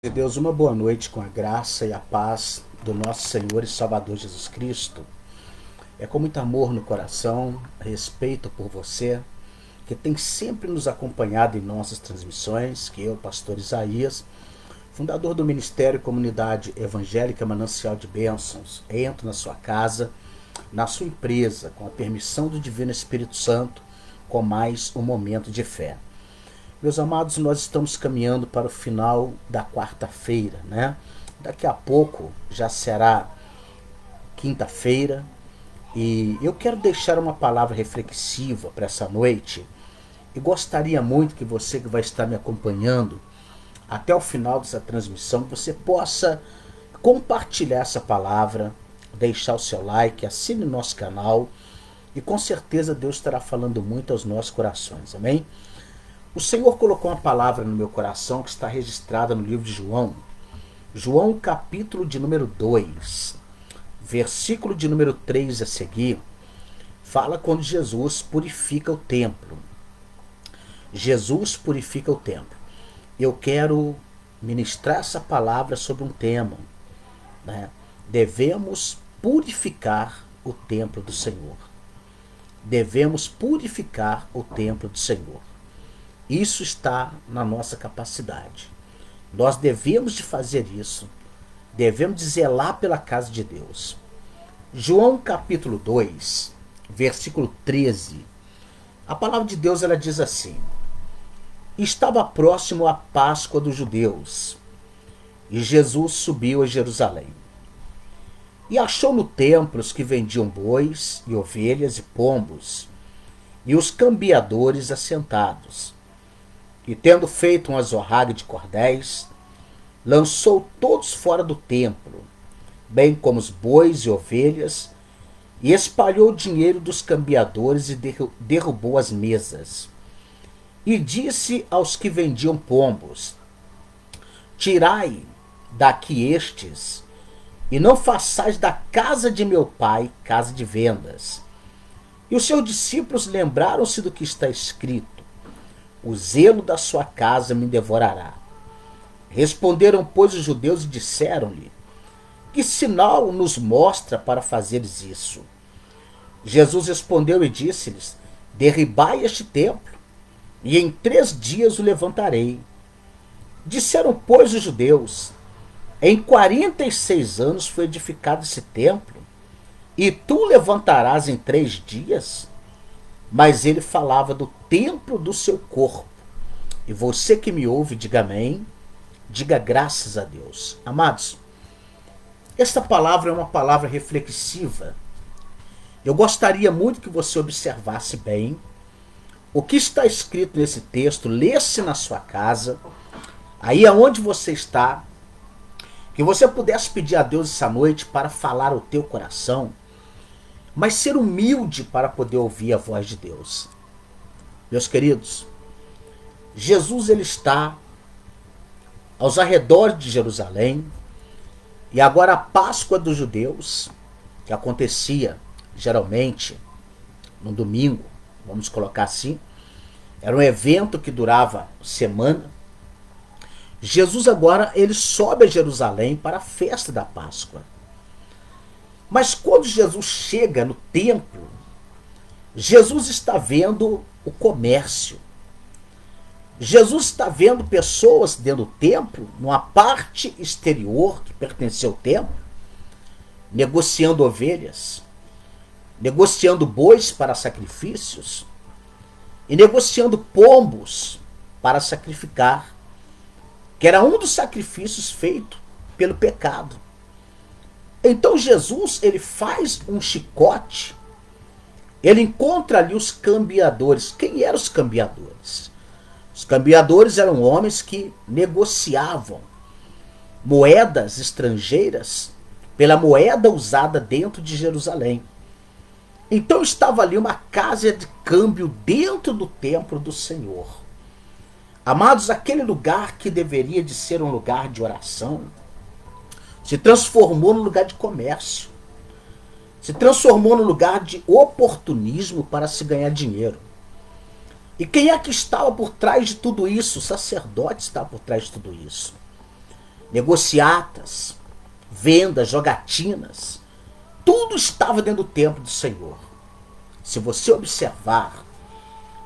De Deus, uma boa noite com a graça e a paz do nosso Senhor e Salvador Jesus Cristo. É com muito amor no coração, respeito por você, que tem sempre nos acompanhado em nossas transmissões, que eu, pastor Isaías, fundador do Ministério e Comunidade Evangélica Manancial de Bênçãos, entro na sua casa, na sua empresa, com a permissão do Divino Espírito Santo, com mais um momento de fé. Meus amados, nós estamos caminhando para o final da quarta-feira, né? Daqui a pouco já será quinta-feira e eu quero deixar uma palavra reflexiva para essa noite e gostaria muito que você que vai estar me acompanhando até o final dessa transmissão, você possa compartilhar essa palavra, deixar o seu like, assine o nosso canal e com certeza Deus estará falando muito aos nossos corações, amém? O Senhor colocou uma palavra no meu coração que está registrada no livro de João. João capítulo de número 2, versículo de número 3 a seguir, fala quando Jesus purifica o templo. Jesus purifica o templo. Eu quero ministrar essa palavra sobre um tema, né? Devemos purificar o templo do Senhor. Devemos purificar o templo do Senhor. Isso está na nossa capacidade. Nós devemos de fazer isso. Devemos de zelar pela casa de Deus. João capítulo 2, versículo 13. A palavra de Deus ela diz assim: Estava próximo a Páscoa dos judeus, e Jesus subiu a Jerusalém. E achou no templo os que vendiam bois e ovelhas e pombos, e os cambiadores assentados. E tendo feito um azorrague de cordéis, lançou todos fora do templo, bem como os bois e ovelhas, e espalhou o dinheiro dos cambiadores e derrubou as mesas. E disse aos que vendiam pombos: Tirai daqui estes, e não façais da casa de meu pai casa de vendas. E os seus discípulos lembraram-se do que está escrito: O zelo da sua casa me devorará. Responderam, pois, os judeus e disseram-lhe: Que sinal nos mostra para fazeres isso? Jesus respondeu e disse-lhes: Derribai este templo, e em 3 dias o levantarei. Disseram, pois, os judeus: Em 46 anos foi edificado esse templo, e tu o levantarás em 3 dias? Mas ele falava do templo do seu corpo. E você que me ouve, diga amém, diga graças a Deus. Amados, esta palavra é uma palavra reflexiva. Eu gostaria muito que você observasse bem o que está escrito nesse texto, lesse na sua casa, aí aonde você está, que você pudesse pedir a Deus essa noite para falar ao teu coração, mas ser humilde para poder ouvir a voz de Deus. Meus queridos, Jesus ele está aos arredores de Jerusalém, e agora a Páscoa dos judeus, que acontecia geralmente no domingo, vamos colocar assim, era um evento que durava semana. Jesus agora ele sobe a Jerusalém para a festa da Páscoa. Mas quando Jesus chega no templo, Jesus está vendo o comércio. Jesus está vendo pessoas dentro do templo, numa parte exterior que pertencia ao templo, negociando ovelhas, negociando bois para sacrifícios e negociando pombos para sacrificar, que era um dos sacrifícios feito pelo pecado. Então Jesus ele faz um chicote, ele encontra ali os cambiadores. Quem eram os cambiadores? Os cambiadores eram homens que negociavam moedas estrangeiras pela moeda usada dentro de Jerusalém. Então estava ali uma casa de câmbio dentro do templo do Senhor. Amados, aquele lugar que deveria de ser um lugar de oração, se transformou num lugar de comércio. Se transformou num lugar de oportunismo para se ganhar dinheiro. E quem é que estava por trás de tudo isso? O sacerdote estava por trás de tudo isso. negociatas, vendas, jogatinas, tudo estava dentro do templo do Senhor. Se você observar,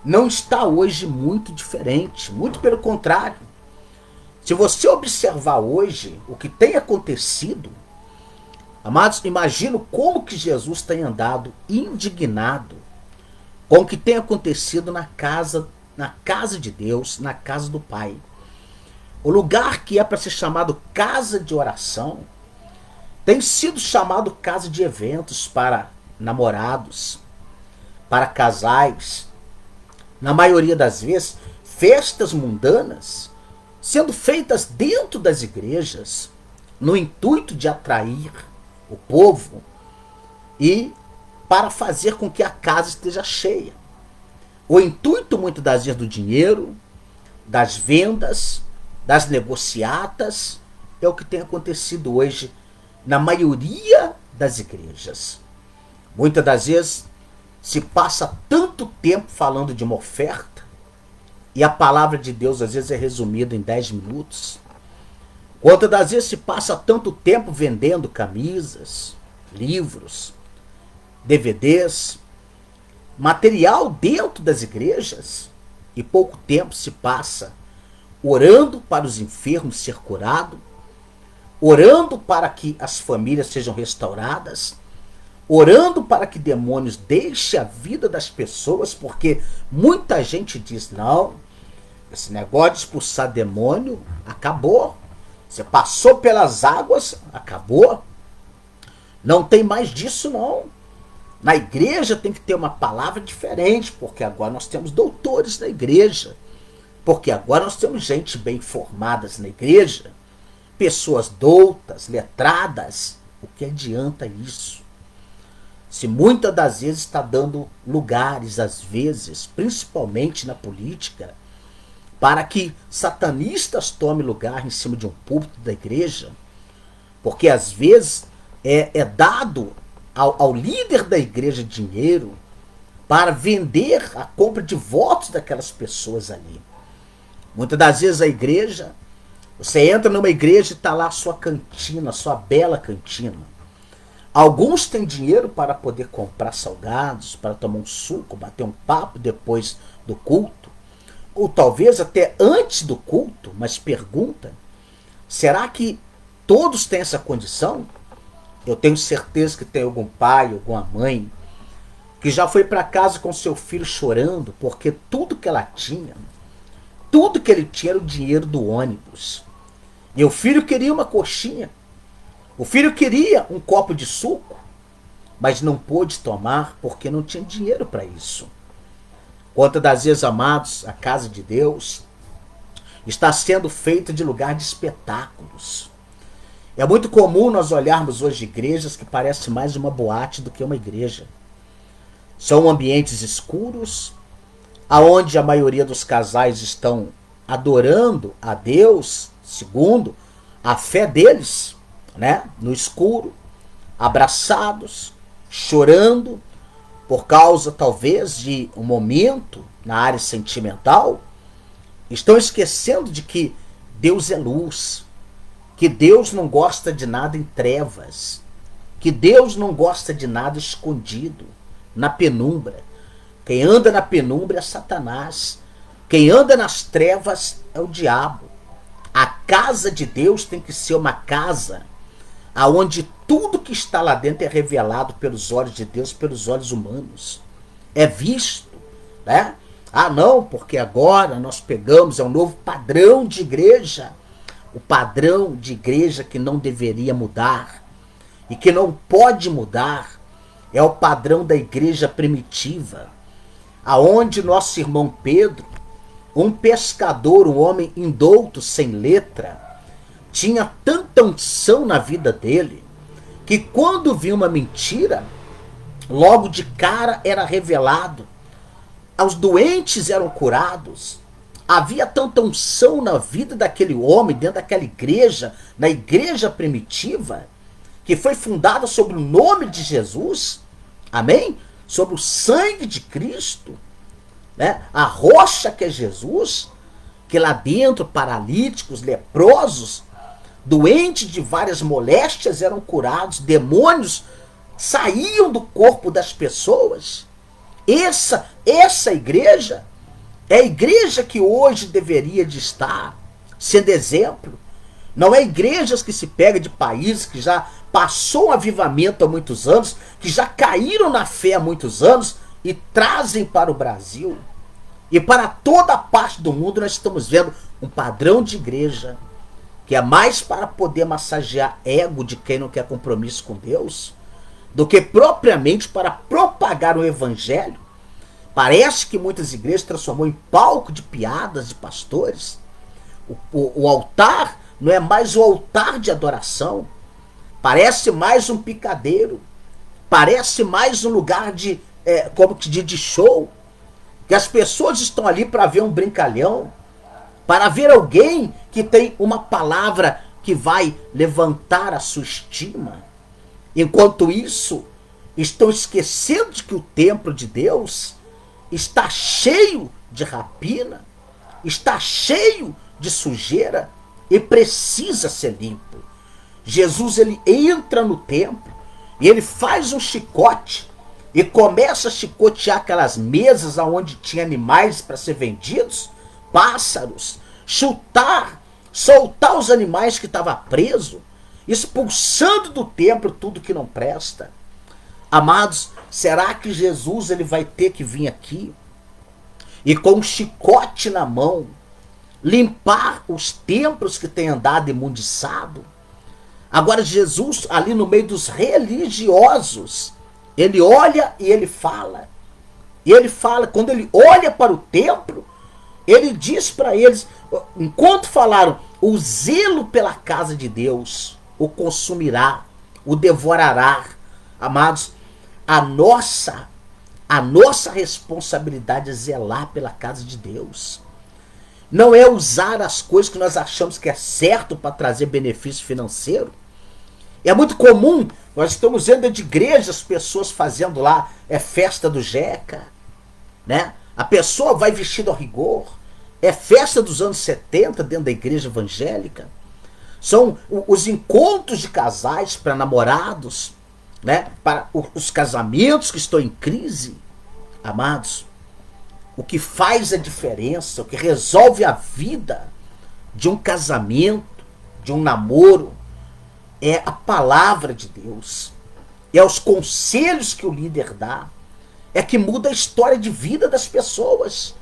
não está hoje muito diferente, muito pelo contrário. Se você observar hoje o que tem acontecido, amados, imagino como que Jesus tem andado indignado com o que tem acontecido na casa de Deus, na casa do Pai. O lugar que é para ser chamado casa de oração tem sido chamado casa de eventos para namorados, para casais. Na maioria das vezes, festas mundanas sendo feitas dentro das igrejas, no intuito de atrair o povo e para fazer com que a casa esteja cheia. O intuito muitas das vezes do dinheiro, das vendas, das negociatas, é o que tem acontecido hoje na maioria das igrejas. Muitas das vezes se passa tanto tempo falando de uma oferta e a palavra de Deus às vezes é resumida em 10 minutos. Quantas das vezes se passa tanto tempo vendendo camisas, livros, DVDs, material dentro das igrejas e pouco tempo se passa orando para os enfermos ser curados, orando para que as famílias sejam restauradas, orando para que demônios deixem a vida das pessoas, porque muita gente diz, não, esse negócio de expulsar demônio acabou. Você passou pelas águas, acabou. Não tem mais disso não. Na igreja tem que ter uma palavra diferente, porque agora nós temos doutores na igreja. Porque agora nós temos gente bem formadas na igreja, pessoas doutas, letradas. O que adianta isso? Se muitas das vezes está dando lugares, às vezes, principalmente na política, para que satanistas tomem lugar em cima de um púlpito da igreja, porque às vezes é dado ao líder da igreja dinheiro para vender a compra de votos daquelas pessoas ali. Muitas das vezes a igreja, você entra numa igreja e está lá a sua cantina, a sua bela cantina. Alguns têm dinheiro para poder comprar salgados, para tomar um suco, bater um papo depois do culto, ou talvez até antes do culto, mas pergunta, será que todos têm essa condição? Eu tenho certeza que tem algum pai, alguma mãe, que já foi para casa com seu filho chorando, porque tudo que ela tinha, tudo que ele tinha era o dinheiro do ônibus. E o filho queria uma coxinha. O filho queria um copo de suco, mas não pôde tomar porque não tinha dinheiro para isso. Quantas das vezes, amados, a casa de Deus está sendo feita de lugar de espetáculos. É muito comum nós olharmos hoje igrejas que parecem mais uma boate do que uma igreja. São ambientes escuros, aonde a maioria dos casais estão adorando a Deus, segundo a fé deles, né? No escuro, abraçados, chorando, por causa talvez de um momento na área sentimental, estão esquecendo de que Deus é luz, que Deus não gosta de nada em trevas, que Deus não gosta de nada escondido, na penumbra. Quem anda na penumbra é Satanás. Quem anda nas trevas é o diabo. A casa de Deus tem que ser uma casa aonde tudo que está lá dentro é revelado pelos olhos de Deus, pelos olhos humanos. É visto, né? Ah, não, porque agora nós pegamos, é um novo padrão de igreja. O padrão de igreja que não deveria mudar e que não pode mudar é o padrão da igreja primitiva, aonde nosso irmão Pedro, um pescador, um homem indouto, sem letra, tinha tanta unção na vida dele, que quando via uma mentira, logo de cara era revelado. Os doentes eram curados. Havia tanta unção na vida daquele homem, dentro daquela igreja, na igreja primitiva, que foi fundada sobre o nome de Jesus, amém? Sobre o sangue de Cristo, né? A rocha que é Jesus, que lá dentro paralíticos, leprosos, doentes de várias moléstias eram curados, demônios saíam do corpo das pessoas. Essa igreja é a igreja que hoje deveria de estar sendo exemplo. Não é igrejas que se pega de países que já passou um avivamento há muitos anos, que já caíram na fé há muitos anos e trazem para o Brasil. E para toda a parte do mundo nós estamos vendo um padrão de igreja que é mais para poder massagear ego de quem não quer compromisso com Deus, do que propriamente para propagar o evangelho. Parece que muitas igrejas transformou em palco de piadas de pastores. O altar não é mais o altar de adoração. Parece mais um picadeiro. Parece mais um lugar de show. Que as pessoas estão ali para ver um brincalhão, para ver alguém que tem uma palavra que vai levantar a sua estima. Enquanto isso, estão esquecendo de que o templo de Deus está cheio de rapina, está cheio de sujeira e precisa ser limpo. Jesus, ele entra no templo e ele faz um chicote e começa a chicotear aquelas mesas onde tinha animais para ser vendidos, pássaros, soltar os animais que estavam presos, expulsando do templo tudo que não presta. Amados, será que Jesus ele vai ter que vir aqui e com um chicote na mão limpar os templos que têm andado imundiçado? Agora Jesus, ali no meio dos religiosos, ele olha e ele fala. E ele fala, quando ele olha para o templo, ele diz para eles, enquanto falaram, o zelo pela casa de Deus o consumirá, o devorará. Amados, a nossa responsabilidade é zelar pela casa de Deus. Não é usar as coisas que nós achamos que é certo para trazer benefício financeiro. É muito comum, nós estamos vendo de igrejas, pessoas fazendo lá, festa do Jeca, né? A pessoa vai vestida ao rigor, festa dos anos 70 dentro da igreja evangélica. São os encontros de casais para namorados, né? Para os casamentos que estão em crise. Amados, o que faz a diferença, o que resolve a vida de um casamento, de um namoro, é a palavra de Deus, é os conselhos que o líder dá, é que muda a história de vida das pessoas.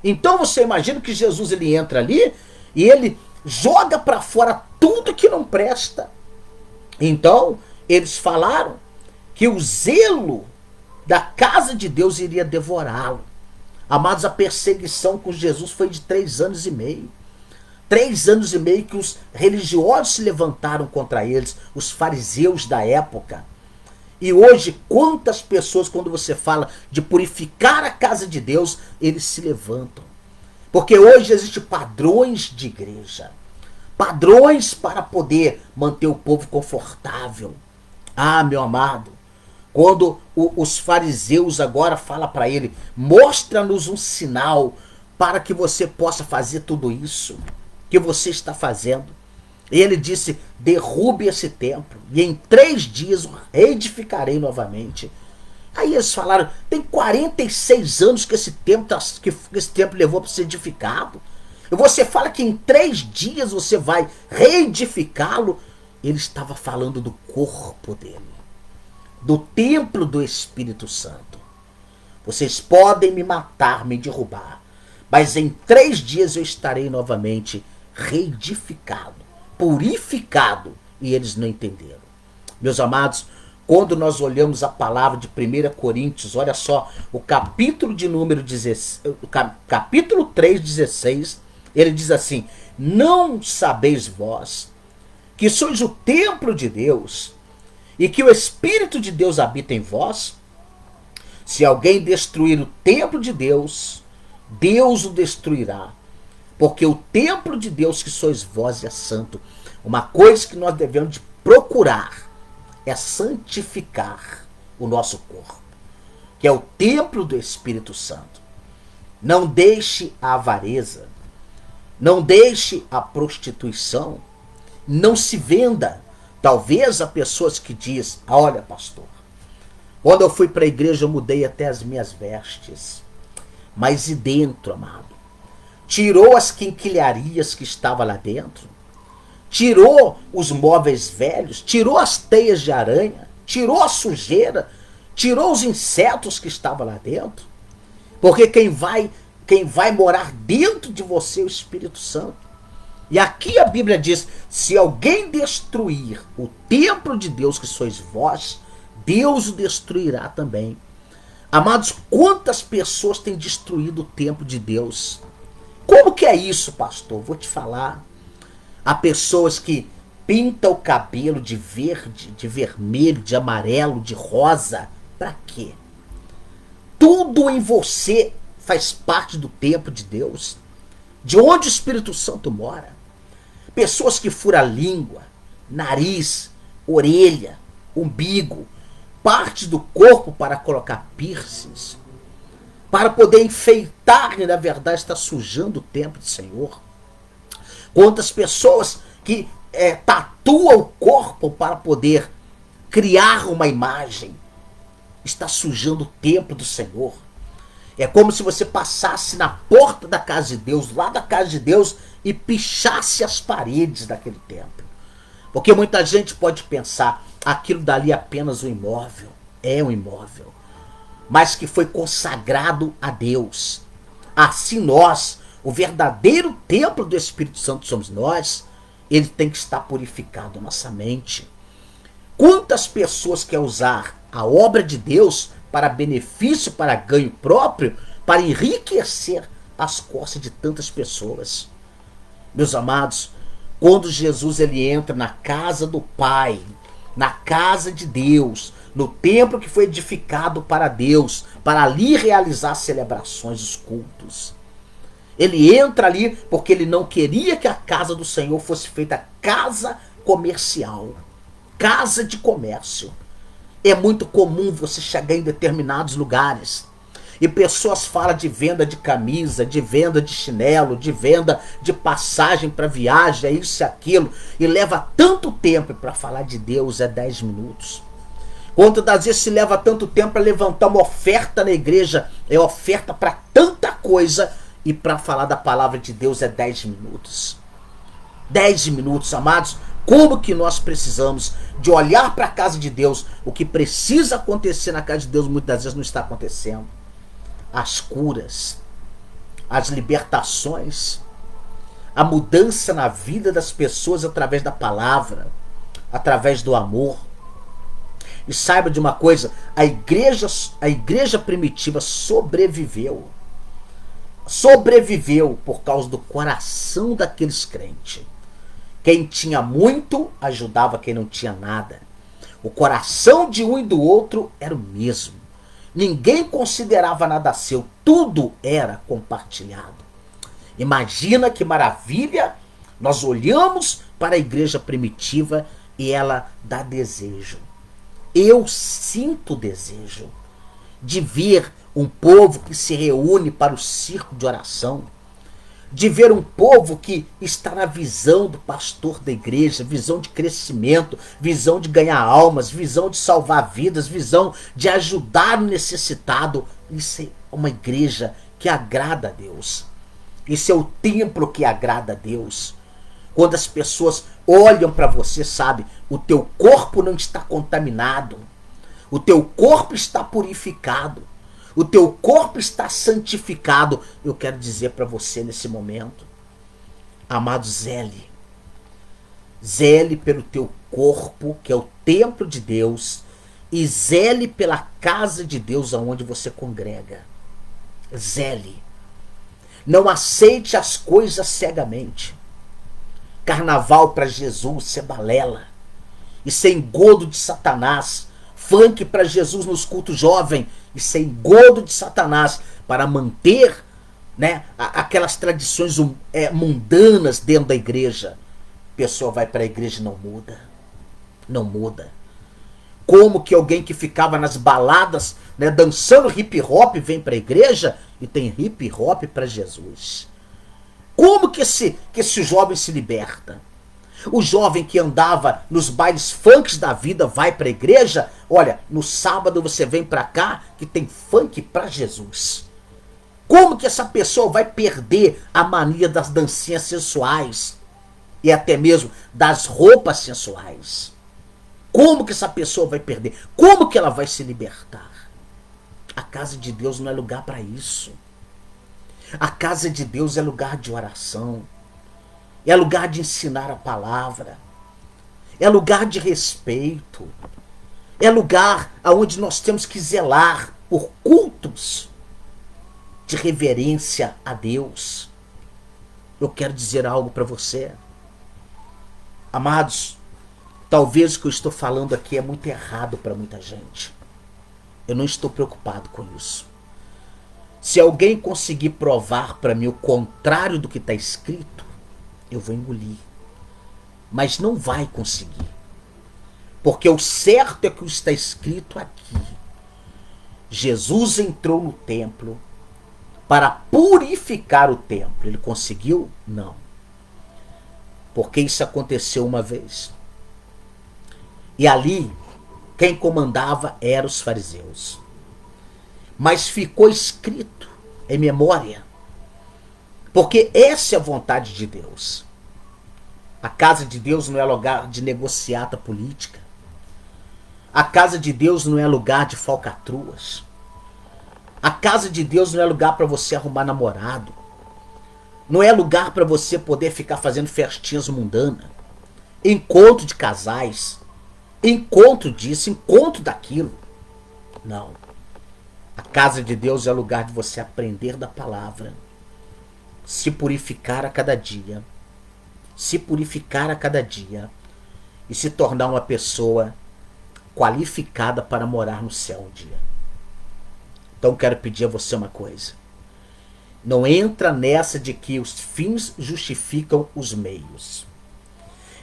Então você imagina que Jesus ele entra ali e ele joga para fora tudo que não presta. Então eles falaram que o zelo da casa de Deus iria devorá-lo. Amados, a perseguição com Jesus foi de 3 anos e meio. 3 anos e meio que os religiosos se levantaram contra eles, os fariseus da época. E hoje, quantas pessoas, quando você fala de purificar a casa de Deus, eles se levantam. Porque hoje existem padrões de igreja. Padrões para poder manter o povo confortável. Ah, meu amado, quando os fariseus agora falam para ele, mostra-nos um sinal para que você possa fazer tudo isso que você está fazendo. E ele disse, derrube esse templo e em 3 dias o reedificarei novamente. Aí eles falaram, tem 46 anos que esse templo levou para ser edificado. E você fala que em 3 dias você vai reedificá-lo. Ele estava falando do corpo dele, do templo do Espírito Santo. Vocês podem me matar, me derrubar, mas em 3 dias eu estarei novamente reedificado, purificado. E eles não entenderam. Meus amados, quando nós olhamos a palavra de 1 Coríntios, olha só, o capítulo de número 16, capítulo 3, 16, ele diz assim, não sabeis vós que sois o templo de Deus e que o Espírito de Deus habita em vós? Se alguém destruir o templo de Deus, Deus o destruirá. Porque o templo de Deus que sois vós é santo. Uma coisa que nós devemos de procurar é santificar o nosso corpo, que é o templo do Espírito Santo. Não deixe a avareza, não deixe a prostituição não se venda. Talvez há pessoas que dizem, olha pastor, quando eu fui para a igreja eu mudei até as minhas vestes. Mas e dentro, amado? Tirou as quinquilharias que estavam lá dentro? Tirou os móveis velhos? Tirou as teias de aranha? Tirou a sujeira? Tirou os insetos que estavam lá dentro? Porque quem vai morar dentro de você é o Espírito Santo. E aqui a Bíblia diz, se alguém destruir o templo de Deus que sois vós, Deus o destruirá também. Amados, quantas pessoas têm destruído o templo de Deus? Como que é isso, pastor? Vou te falar. Há pessoas que pintam o cabelo de verde, de vermelho, de amarelo, de rosa. Para quê? Tudo em você faz parte do templo de Deus, de onde o Espírito Santo mora. Pessoas que furam a língua, nariz, orelha, umbigo, parte do corpo para colocar piercings, para poder enfeitar e na verdade está sujando o templo do Senhor. Quantas pessoas que tatuam o corpo para poder criar uma imagem, está sujando o templo do Senhor. É como se você passasse na porta da casa de Deus, lá da casa de Deus, e pichasse as paredes daquele templo. Porque muita gente pode pensar, aquilo dali é apenas um imóvel. É um imóvel. Mas que foi consagrado a Deus. Assim nós, o verdadeiro templo do Espírito Santo somos nós, ele tem que estar purificado na nossa mente. Quantas pessoas querem usar a obra de Deus para benefício, para ganho próprio, para enriquecer as costas de tantas pessoas? Meus amados, quando Jesus ele entra na casa do Pai, na casa de Deus, no templo que foi edificado para Deus, para ali realizar celebrações, os cultos. Ele entra ali porque ele não queria que a casa do Senhor fosse feita casa comercial, casa de comércio. É muito comum você chegar em determinados lugares e pessoas falam de venda de camisa, de venda de chinelo, de venda de passagem para viagem, é isso e aquilo, e leva tanto tempo para falar de Deus, é 10 minutos. Quantas das vezes se leva tanto tempo para levantar uma oferta na igreja, é oferta para tanta coisa, e para falar da palavra de Deus é 10 minutos. 10 minutos, amados. Como que nós precisamos de olhar para a casa de Deus? O que precisa acontecer na casa de Deus muitas vezes não está acontecendo. As curas, as libertações, a mudança na vida das pessoas através da palavra, através do amor. E saiba de uma coisa, a igreja primitiva sobreviveu. Sobreviveu por causa do coração daqueles crentes. Quem tinha muito ajudava quem não tinha nada. O coração de um e do outro era o mesmo. Ninguém considerava nada seu, tudo era compartilhado. Imagina que maravilha! Nós olhamos para a igreja primitiva e ela dá desejo. Eu sinto desejo de ver um povo que se reúne para o círculo de oração, de ver um povo que está na visão do pastor da igreja, visão de crescimento, visão de ganhar almas, visão de salvar vidas, visão de ajudar o necessitado. Isso é uma igreja que agrada a Deus. Isso é o templo que agrada a Deus. Quando as pessoas olham para você, sabe, o teu corpo não está contaminado, o teu corpo está purificado, o teu corpo está santificado. Eu quero dizer para você nesse momento, amado, zele. Zele pelo teu corpo, que é o templo de Deus, e zele pela casa de Deus aonde você congrega. Zele. Não aceite as coisas cegamente. Carnaval para Jesus, isso é balela. Isso é engodo de Satanás. Funk para Jesus nos cultos jovens, isso é engodo de Satanás para manter, né, aquelas tradições mundanas dentro da igreja. A pessoa vai para a igreja e não muda. Não muda. Como que alguém que ficava nas baladas, né, dançando hip hop vem para a igreja e tem hip hop para Jesus? Como que esse jovem se liberta? O jovem que andava nos bailes funks da vida vai para a igreja. Olha, no sábado você vem para cá que tem funk para Jesus. Como que essa pessoa vai perder a mania das dancinhas sensuais e até mesmo das roupas sensuais? Como que essa pessoa vai perder? Como que ela vai se libertar? A casa de Deus não é lugar para isso. A casa de Deus é lugar de oração. É lugar de ensinar a palavra. É lugar de respeito. É lugar onde nós temos que zelar por cultos de reverência a Deus. Eu quero dizer algo para você. Amados, talvez o que eu estou falando aqui é muito errado para muita gente. Eu não estou preocupado com isso. Se alguém conseguir provar para mim o contrário do que está escrito, eu vou engolir. Mas não vai conseguir. Porque o certo é que está escrito aqui. Jesus entrou no templo para purificar o templo. Ele conseguiu? Não. Porque isso aconteceu uma vez. E ali, quem comandava eram os fariseus. Mas ficou escrito em memória. Porque essa é a vontade de Deus. A casa de Deus não é lugar de negociata política. A casa de Deus não é lugar de falcatruas. A casa de Deus não é lugar para você arrumar namorado. Não é lugar para você poder ficar fazendo festinhas mundanas. Encontro de casais. Encontro disso, encontro daquilo. Não. A casa de Deus é lugar de você aprender da palavra. Se purificar a cada dia. Se purificar a cada dia. E se tornar uma pessoa qualificada para morar no céu um dia. Então quero pedir a você uma coisa. Não entra nessa de que os fins justificam os meios.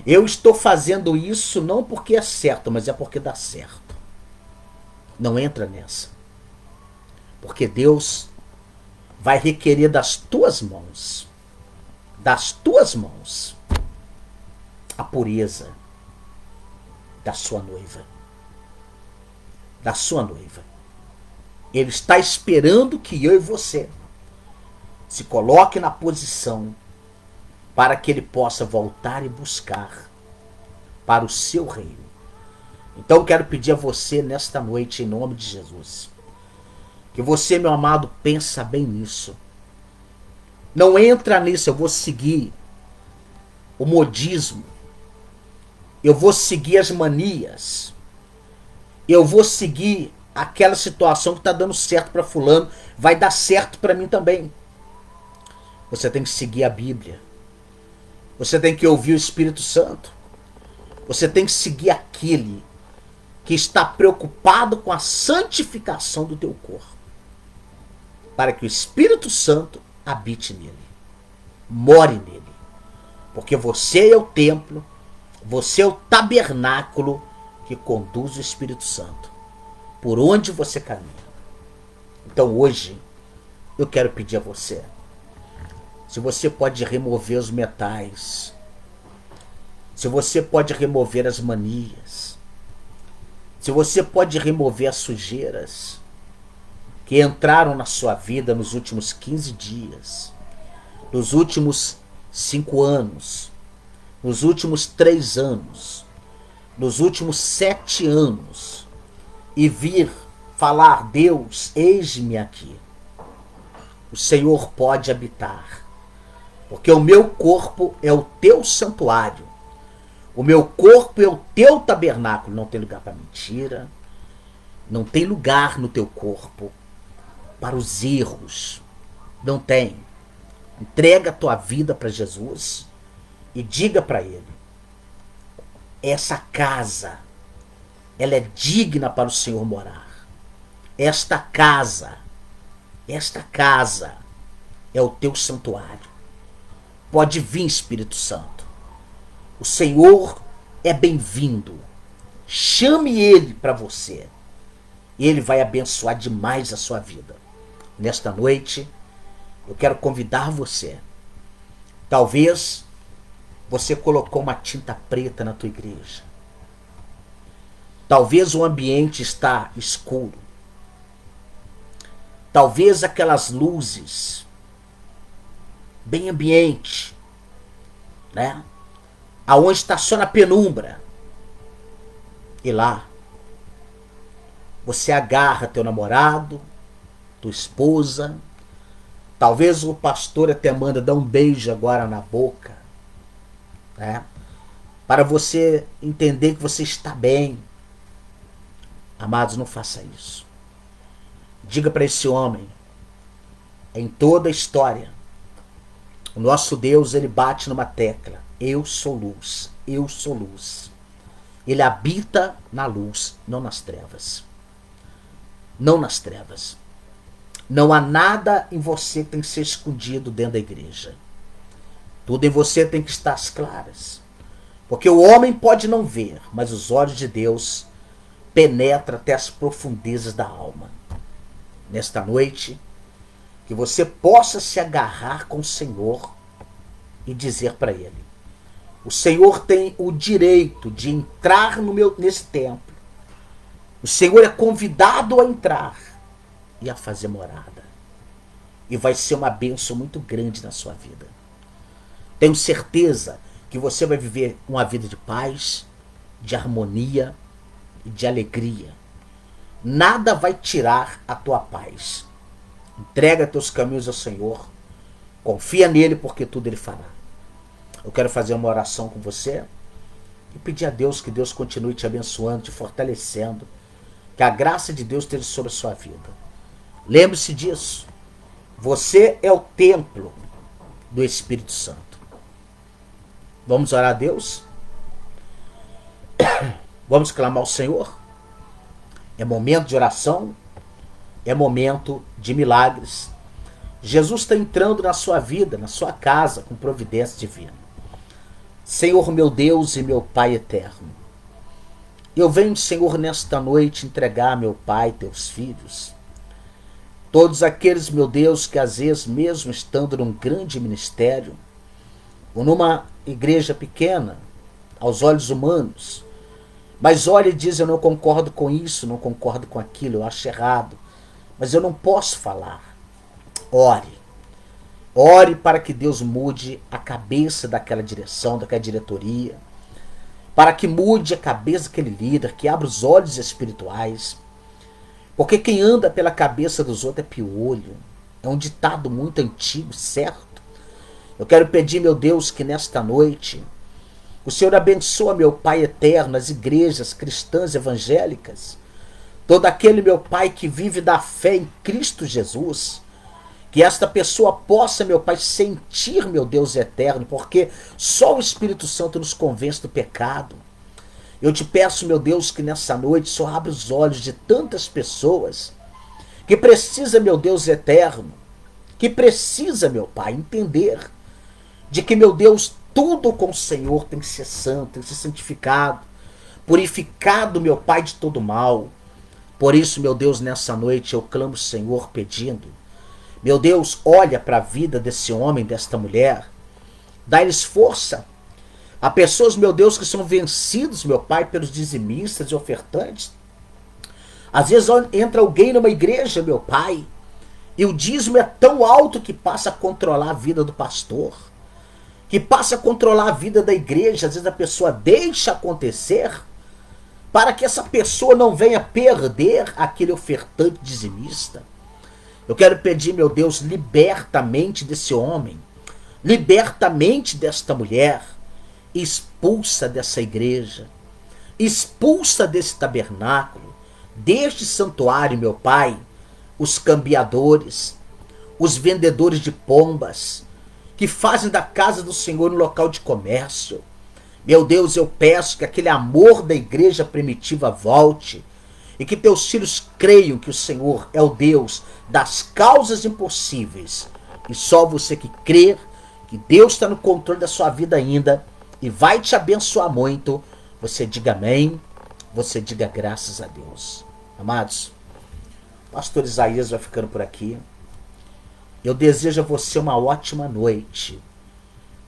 Eu estou fazendo isso não porque é certo, mas é porque dá certo. Não entra nessa. Porque Deus vai requerer das tuas mãos, a pureza da sua noiva. Da sua noiva. Ele está esperando que eu e você se coloque na posição para que ele possa voltar e buscar para o seu reino. Então quero pedir a você nesta noite, em nome de Jesus, que você, meu amado, pensa bem nisso. Não entra nisso, eu vou seguir o modismo, eu vou seguir as manias, eu vou seguir aquela situação que está dando certo para fulano, vai dar certo para mim também. Você tem que seguir a Bíblia. Você tem que ouvir o Espírito Santo. Você tem que seguir aquele que está preocupado com a santificação do teu corpo, para que o Espírito Santo habite nele, more nele. Porque você é o templo, você é o tabernáculo que conduz o Espírito Santo, por onde você caminha. Então hoje, eu quero pedir a você, se você pode remover os metais, se você pode remover as manias, se você pode remover as sujeiras que entraram na sua vida nos últimos 15 dias, nos últimos 5 anos, nos últimos 3 anos, nos últimos 7 anos, e vir falar: Deus, eis-me aqui. O Senhor pode habitar, porque o meu corpo é o teu santuário, o meu corpo é o teu tabernáculo. Não tem lugar para mentira, não tem lugar no teu corpo para os erros, não tem. Entrega a tua vida para Jesus e diga para ele: essa casa, ela é digna para o Senhor morar. Esta casa é o teu santuário. Pode vir, Espírito Santo. O Senhor é bem-vindo. Chame ele para você. E ele vai abençoar demais a sua vida. Nesta noite, eu quero convidar você. Talvez você colocou uma tinta preta na tua igreja. Talvez o ambiente está escuro. Talvez aquelas luzes bem ambiente, né? Aonde está só na penumbra. E lá você agarra teu namorado, tua esposa. Talvez o pastor até manda dar um beijo agora na boca, né? Para você entender que você está bem. Amados, não faça isso. Diga para esse homem, em toda a história, o nosso Deus, ele bate numa tecla. Eu sou luz, eu sou luz. Ele habita na luz, não nas trevas. Não nas trevas. Não há nada em você que tem que ser escondido dentro da igreja. Tudo em você tem que estar às claras. Porque o homem pode não ver, mas os olhos de Deus penetram até as profundezas da alma. Nesta noite, que você possa se agarrar com o Senhor e dizer para Ele: o Senhor tem o direito de entrar nesse templo. O Senhor é convidado a entrar e a fazer morada. E vai ser uma bênção muito grande na sua vida. Tenho certeza que você vai viver uma vida de paz, de harmonia e de alegria. Nada vai tirar a tua paz. Entrega teus caminhos ao Senhor. Confia nele, porque tudo ele fará. Eu quero fazer uma oração com você e pedir a Deus que Deus continue te abençoando, te fortalecendo. Que a graça de Deus esteja sobre a sua vida. Lembre-se disso. Você é o templo do Espírito Santo. Vamos orar a Deus? Vamos clamar ao Senhor? É momento de oração. É momento de milagres. Jesus está entrando na sua vida, na sua casa, com providência divina. Senhor meu Deus e meu Pai eterno, eu venho, Senhor, nesta noite entregar, meu Pai, teus filhos, todos aqueles, meu Deus, que às vezes, mesmo estando num grande ministério, ou numa igreja pequena, aos olhos humanos, mas olha e diz: eu não concordo com isso, não concordo com aquilo, eu acho errado, mas eu não posso falar. Ore. Ore para que Deus mude a cabeça daquela direção, daquela diretoria, para que mude a cabeça daquele líder, que abra os olhos espirituais. Porque quem anda pela cabeça dos outros é piolho. É um ditado muito antigo, certo? Eu quero pedir, meu Deus, que nesta noite o Senhor abençoe, meu Pai eterno, as igrejas cristãs evangélicas, todo aquele, meu Pai, que vive da fé em Cristo Jesus, que esta pessoa possa, meu Pai, sentir, meu Deus eterno, porque só o Espírito Santo nos convence do pecado. Eu te peço, meu Deus, que nessa noite só abra os olhos de tantas pessoas que precisa, meu Deus eterno, que precisa, meu Pai, entender de que, meu Deus, tudo com o Senhor tem que ser santo, tem que ser santificado, purificado, meu Pai, de todo mal. Por isso, meu Deus, nessa noite eu clamo, Senhor, pedindo: meu Deus, olha para a vida desse homem, desta mulher, dá-lhes força. Há pessoas, meu Deus, que são vencidos, meu Pai, pelos dizimistas e ofertantes. Às vezes entra alguém numa igreja, meu Pai, e o dízimo é tão alto que passa a controlar a vida do pastor, que passa a controlar a vida da igreja. Às vezes a pessoa deixa acontecer para que essa pessoa não venha perder aquele ofertante dizimista. Eu quero pedir, meu Deus, liberta a mente desse homem, liberta a mente desta mulher, expulsa dessa igreja, expulsa desse tabernáculo, deste santuário, meu Pai, os cambiadores, os vendedores de pombas, que fazem da casa do Senhor um local de comércio. Meu Deus, eu peço que aquele amor da igreja primitiva volte, e que teus filhos creiam que o Senhor é o Deus das causas impossíveis. E só você que crê que Deus está no controle da sua vida ainda e vai te abençoar muito, você diga amém, você diga graças a Deus. Amados, o pastor Isaías vai ficando por aqui. Eu desejo a você uma ótima noite.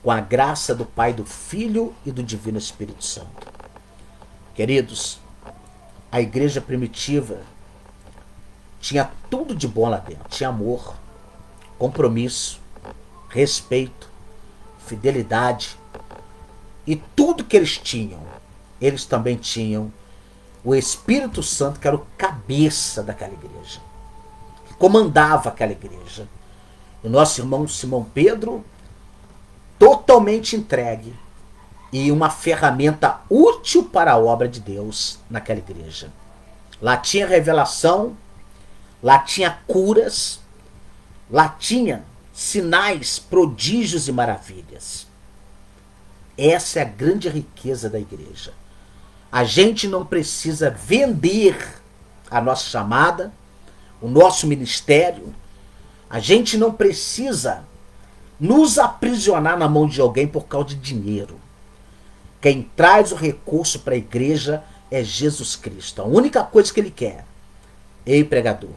com a graça do Pai, do Filho e do Divino Espírito Santo. Queridos, a igreja primitiva tinha tudo de bom lá dentro. Tinha amor, compromisso, respeito, fidelidade. E tudo que eles tinham, eles também tinham o Espírito Santo, que era o cabeça daquela igreja, que comandava aquela igreja. O nosso irmão Simão Pedro, totalmente entregue e uma ferramenta útil para a obra de Deus naquela igreja. Lá tinha revelação, lá tinha curas, lá tinha sinais, prodígios e maravilhas. Essa é a grande riqueza da igreja. A gente não precisa vender a nossa chamada, o nosso ministério. A gente não precisa nos aprisionar na mão de alguém por causa de dinheiro. Quem traz o recurso para a igreja é Jesus Cristo. A única coisa que ele quer. Ei, pregador,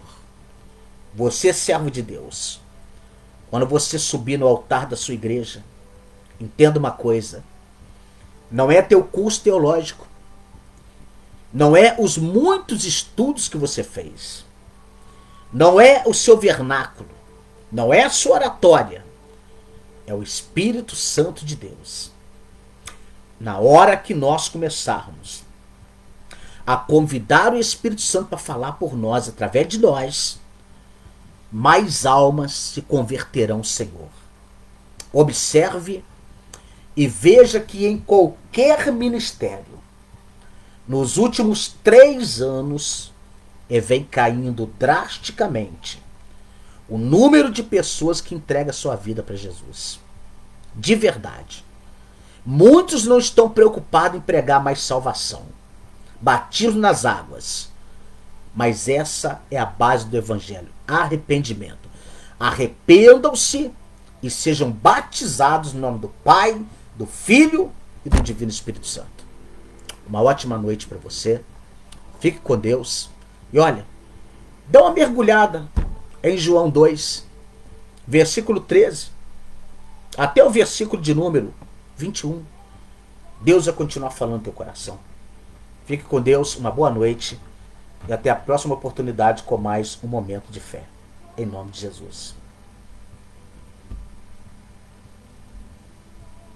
você é servo de Deus. Quando você subir no altar da sua igreja, entenda uma coisa. Não é teu curso teológico. Não é os muitos estudos que você fez. Não é o seu vernáculo. Não é a sua oratória. É o Espírito Santo de Deus. Na hora que nós começarmos a convidar o Espírito Santo para falar por nós, através de nós, mais almas se converterão ao Senhor. Observe e veja que em qualquer ministério, nos últimos 3 anos, vem caindo drasticamente o número de pessoas que entregam a sua vida para Jesus. De verdade. Muitos não estão preocupados em pregar mais salvação. Batismo nas águas. Mas essa é a base do evangelho. Arrependimento. Arrependam-se e sejam batizados no nome do Pai, do Filho e do Divino Espírito Santo. Uma ótima noite para você. Fique com Deus. E olha, dá uma mergulhada em João 2, versículo 13, até o versículo de número 21. Deus vai continuar falando no teu coração. Fique com Deus, uma boa noite e até a próxima oportunidade com mais um momento de fé. Em nome de Jesus.